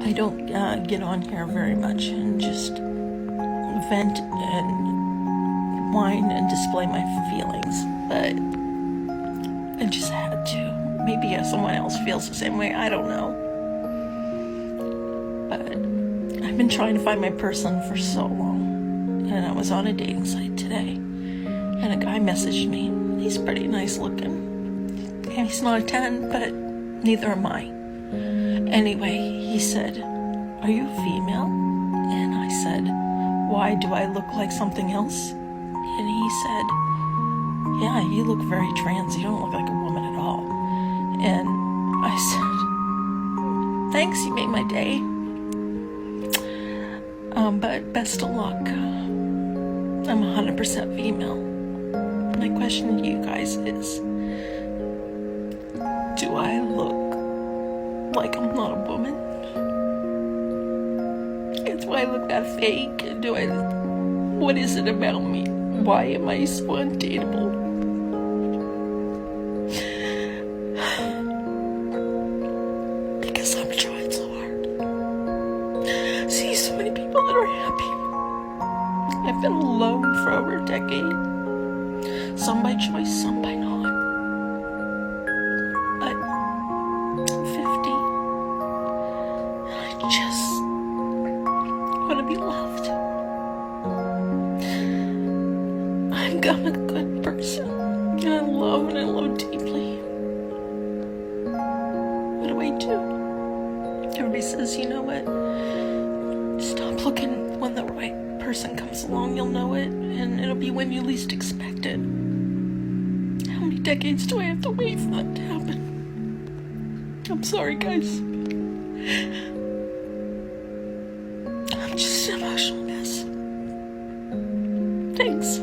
I don't get on here very much and just vent and whine and display my feelings, but I just had to. Maybe someone else feels the same way, I don't know. But I've been trying to find my person for so long, and I was on a dating site today, and a guy messaged me. He's pretty nice looking. And he's not a 10, but neither am I. Anyway, he said, "Are you female?" And I said, "Why, do I look like something else?" And he said, "Yeah, you look very trans. You don't look like a woman at all." And I said, "Thanks, you made my day. But best of luck. I'm 100% female." My question to you guys is, do I look like I'm not a woman? Do I look that fake? What is it about me? Why am I so undateable? Because I'm trying so hard. See so many people that are happy. I've been alone for over a decade. Some by choice, some by not. But I'm 50. And I just want to be loved. I'm a good person. And I love deeply. What do I do? Everybody says, you know what? Stop looking. When the right person comes along, you'll know it. And it'll be when you least expect it. How many decades do I have to wait for that to happen? I'm sorry, guys. I'm just an emotional mess. Thanks.